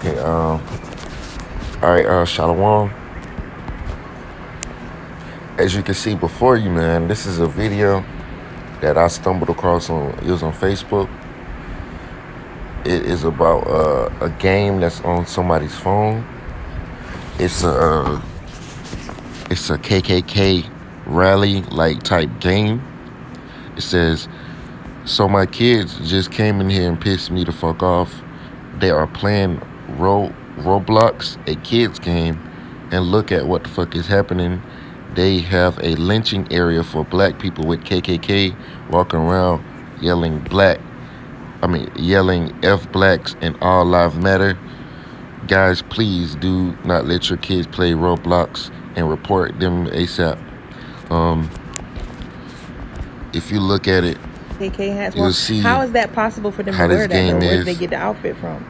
Okay, all right, Shalom. As you can see before you, man, this is a video that I stumbled across it was on Facebook. It is about a game that's on somebody's phone. It's a KKK rally like type game. It says, "So my kids just came in here and pissed me the fuck off. They are playing Roblox, a kids game, and look at what the fuck is happening. They have a lynching area for black people with KKK walking around yelling yelling F blacks and all lives matter. Guys, please do not let your kids play Roblox and report them ASAP." Um, if you look at it, KKK hats. you'll see how is that possible for them how to this wear that game though? Where did they is. get the outfit from?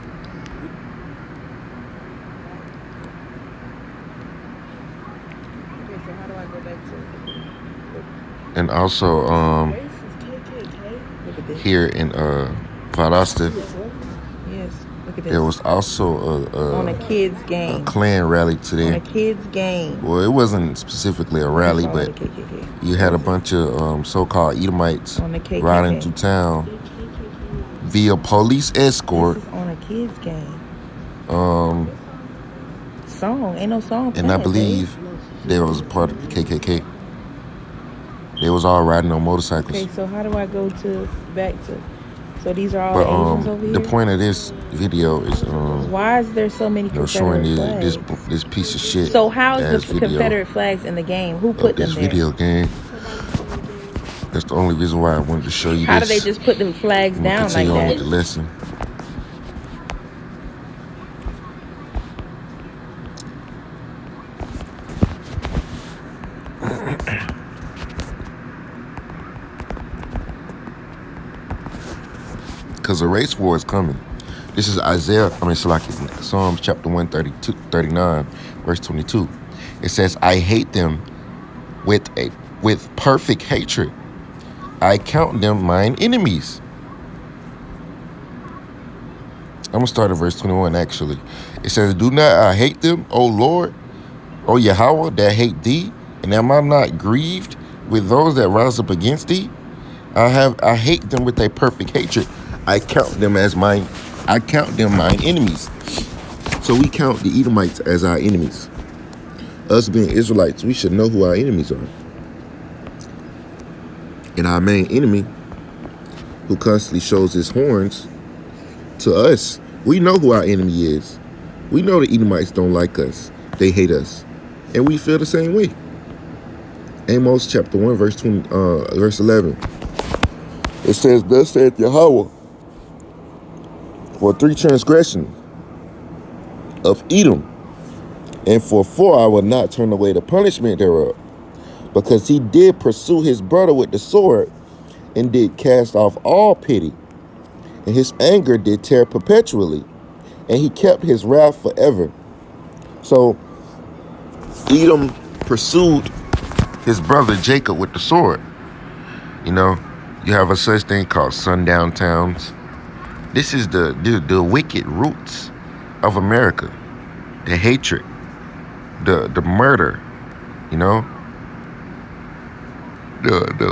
Okay, so how do I go back to? And also, Look at this. here in Valdosta, Yes, look at this. there was also on a kids a game. Klan rally On a today. kids game. Well, it wasn't specifically a rally, Follow the but KKK. you had a bunch of so-called Edomites On the KKK. riding through town via police escort. This is on a kids game. Um, Song, ain't no song and I playing, believe they was a part of the KKK. They was all riding on motorcycles. Okay, so how do I go back to? So these are all But the Asians over the here? point of this video is Why is there so many showing Confederate flags? this piece of shit. So how is ass the video Confederate flags in the game? Who put of this them there? video game. That's the only reason why I wanted to show you How this. do they just put them flags down like continue on with that? the lesson. Because the race war is coming. This is Psalms chapter 139, verse 22. It says, "I hate them with perfect hatred. I count them mine enemies." I'm going to start at verse 21, actually. It says, "Do not I hate them, O Lord, O Yahweh, that hate thee? And am I not grieved with those that rise up against thee? I hate them with a perfect hatred. I count them mine enemies." So we count the Edomites as our enemies. Us being Israelites, we should know who our enemies are. And our main enemy, who constantly shows his horns to us, we know who our enemy is. We know the Edomites don't like us. They hate us. And we feel the same way. Amos chapter 1, verse 11. It says, "Thus saith Yahweh, for 3 transgressions of Edom, and for 4 I will not turn away the punishment thereof, because he did pursue his brother with the sword, and did cast off all pity, and his anger did tear perpetually, and he kept his wrath forever." So Edom pursued his brother Jacob with the sword. You know, you have a such thing called sundown towns. This is the wicked roots of America. The hatred, the murder, you know, the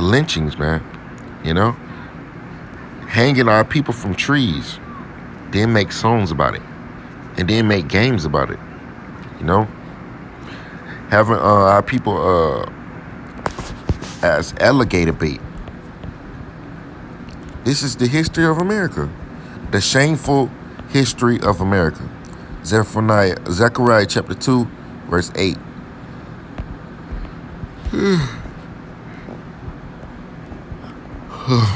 lynchings, man. You know, hanging our people from trees, then make songs about it, and then make games about it. You know, having our people as alligator bait. This is the history of America, the shameful history of America. Zechariah chapter 2, verse 8.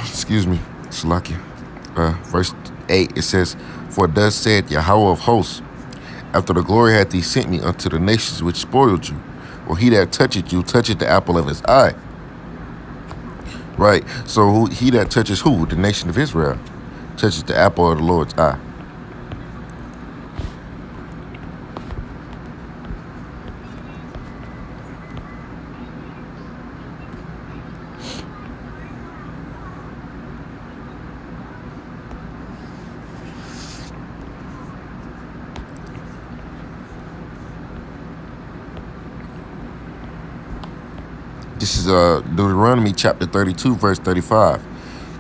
Excuse me, Salakia. Verse 8, it says, "For thus said Yahweh of hosts, after the glory hath he sent me unto the nations which spoiled you. For he that toucheth you toucheth the apple of his eye." Right, so he that touches who? The nation of Israel. Touches the apple of the Lord's eye. This is Deuteronomy chapter 32, verse 35.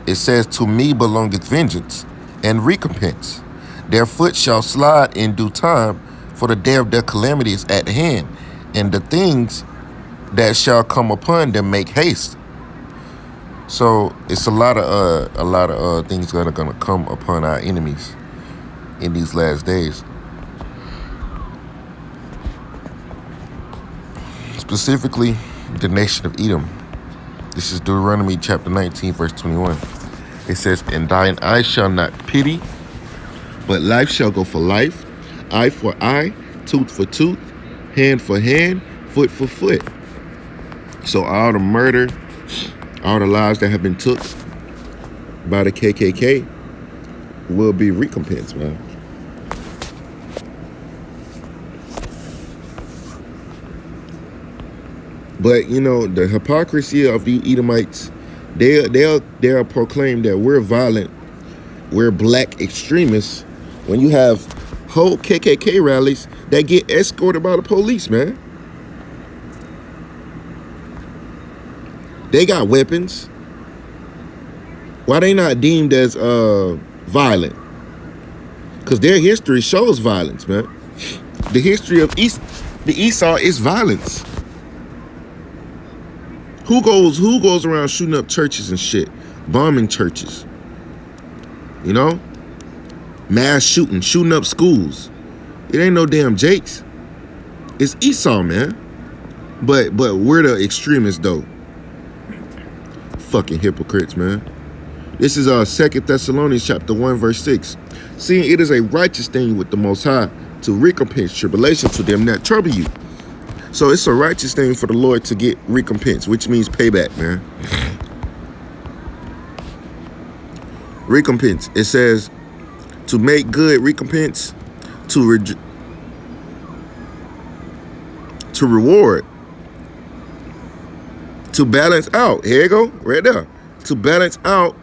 It says, "To me belongeth vengeance and recompense. Their foot shall slide in due time, for the day of their calamity is at hand, and the things that shall come upon them make haste." So it's a lot of things that are gonna come upon our enemies in these last days. Specifically, the nation of Edom. This is Deuteronomy chapter 19, verse 21. It says, "And thine eye shall not pity, but life shall go for life, eye for eye, tooth for tooth, hand for hand, foot for foot." So all the murder, all the lives that have been took by the KKK will be recompensed, man. But you know, the hypocrisy of the Edomites, they'll proclaim that we're violent, we're black extremists, when you have whole KKK rallies that get escorted by the police, man. They got weapons. Why they not deemed as violent? Because their history shows violence, man. The history of the Esau is violence. Who goes around shooting up churches and shit, bombing churches? You know, mass shooting up schools. It ain't no damn Jakes. It's Esau, man. But we're the extremists though. Fucking hypocrites, man. This is 2 Thessalonians chapter 1, verse 6. "Seeing it is a righteous thing with the Most High to recompense tribulation to them that trouble you." So it's a righteous thing for the Lord to get recompense, which means payback, man. Recompense. It says to make good recompense, to reward, to balance out. Here you go, right there. To balance out,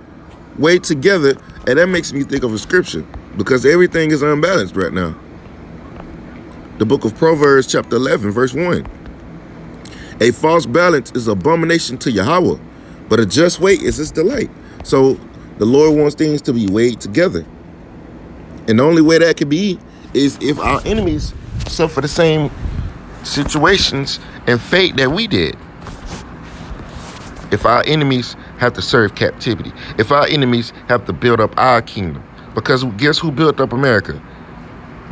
weigh together, and that makes me think of a scripture because everything is unbalanced right now. The book of Proverbs chapter 11, verse 1. "A false balance is abomination to Yahweh, but a just weight is his delight." So the Lord wants things to be weighed together. And the only way that could be is if our enemies suffer the same situations and fate that we did. If our enemies have to serve captivity. If our enemies have to build up our kingdom. Because guess who built up America?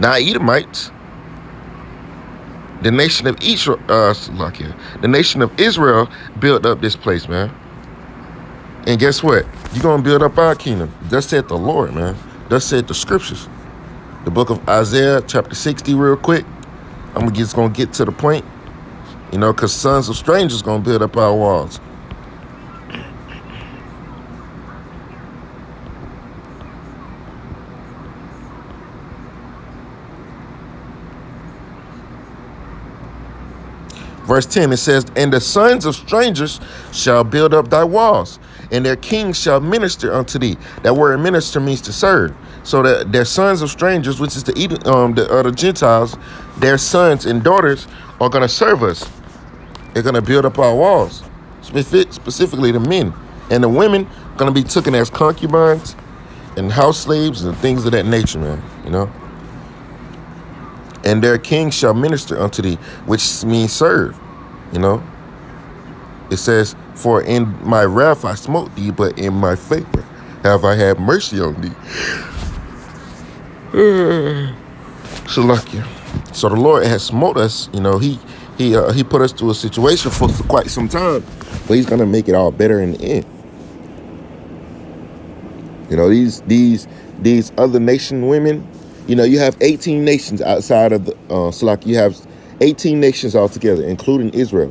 Not Edomites. The nation of Israel, the nation of Israel built up this place, man. And guess what? You're going to build up our kingdom. Thus said the Lord, man. Thus said the scriptures. The book of Isaiah, chapter 60, real quick. I'm just going to get to the point. You know, because sons of strangers going to build up our walls. Verse 10, it says, "And the sons of strangers shall build up thy walls, and their kings shall minister unto thee." That word minister means to serve. So that their sons of strangers, which is the Gentiles, their sons and daughters are going to serve us. They're going to build up our walls, specifically the men. And the women are going to be taken as concubines and house slaves and things of that nature, man, you know. "And their king shall minister unto thee," which means serve, you know. It says, "For in my wrath I smote thee, but in my favor have I had mercy on thee." Shalakia. So the Lord has smote us, you know. He put us through a situation for quite some time, but he's gonna make it all better in the end. You know, these other nation women. You know, you have 18 nations outside of the Salak. You have 18 nations altogether, including Israel.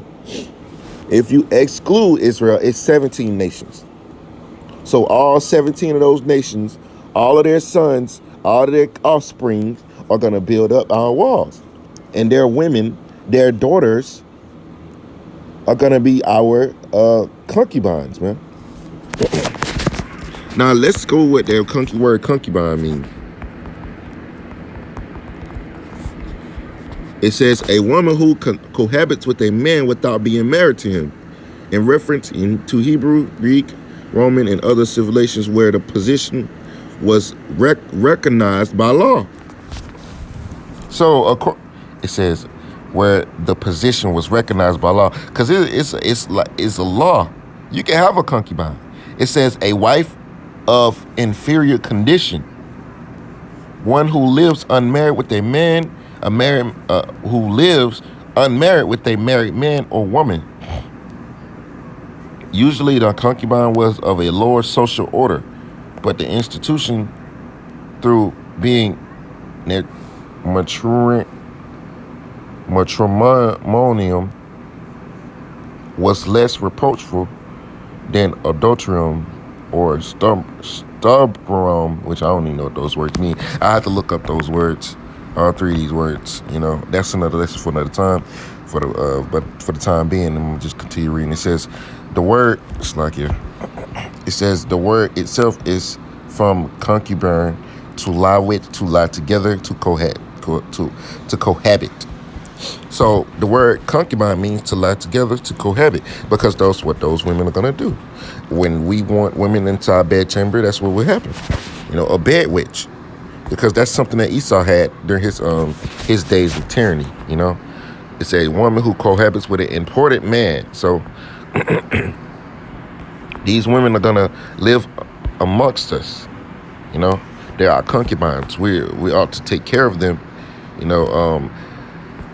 If you exclude Israel, it's 17 nations. So all 17 of those nations, all of their sons, all of their offspring are going to build up our walls. And their women, their daughters are going to be our concubines, man. Now, let's go with their word concubine means. It says a woman who cohabits with a man without being married to him. in reference to Hebrew, Greek, Roman, and other civilizations where the position was recognized by law. So it says where the position was recognized by law, because it's a law. You can have a concubine. It says a wife of inferior condition, one who lives unmarried with a man, who lives unmarried with a married man or woman. Usually the concubine was of a lower social order, but the institution, through being matrimonium, was less reproachful than adulterium or stubrum, which I don't even know what those words mean. I have to look up those words, all three of these words. That's another lesson for another time. But for the time being, I'm gonna just continue reading. It says the word. It says the word itself is from concubine, to lie with, to lie together, to cohabit. So the word concubine means to lie together, to cohabit, because that's what those women are gonna do. When we want women into our bedchamber, that's what will happen. A bed witch, because that's something that Esau had during his days of tyranny. It's a woman who cohabits with an important man. So these women are gonna live amongst us. They're our concubines. We ought to take care of them.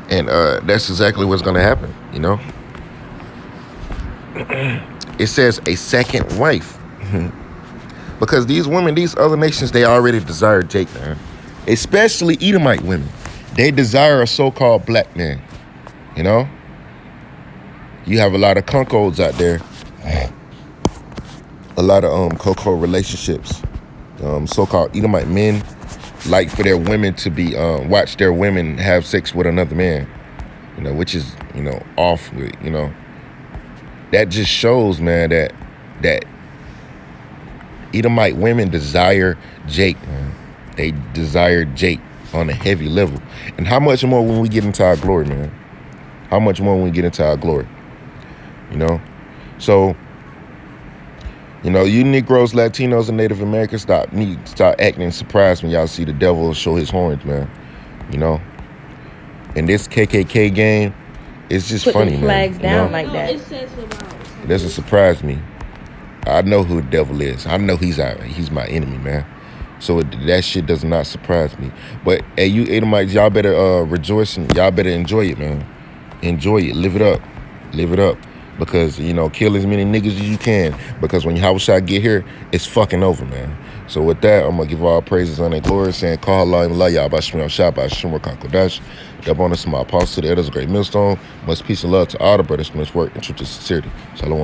And that's exactly what's gonna happen. It says a second wife, because these women, these other nations, they already desire Jake, man. Especially Edomite women, they desire a so-called black man. You have a lot of cuckolds out there, a lot of cocoa relationships. So-called Edomite men like for their women to be watch their women have sex with another man, which is off with. That just shows, man, that Edomite women desire Jake, man. They desire Jake on a heavy level. And how much more when we get into our glory, man? How much more when we get into our glory? So, you Negroes, Latinos, and Native Americans, start acting surprised when y'all see the devil show his horns, man. In this KKK game, it's just funny, man. Flags down like that. It doesn't surprise me. I know who the devil is. I know he's my enemy, man. So that shit does not surprise me. But hey, you Edomites, y'all better rejoice and y'all better enjoy it, man. Enjoy it. Live it up. Live it up. Because, kill as many niggas as you can. Because when Yahushua get here, it's fucking over, man. So with that, I'm going to give all praises on and glory, saying, Call Allah and Allah, Yahweh Shem Shabbat Shem Kakodash. Dub on us, my apostle, the elders, great millstone. Much peace and love to all the brothers, much work and truth and sincerity. Shalom.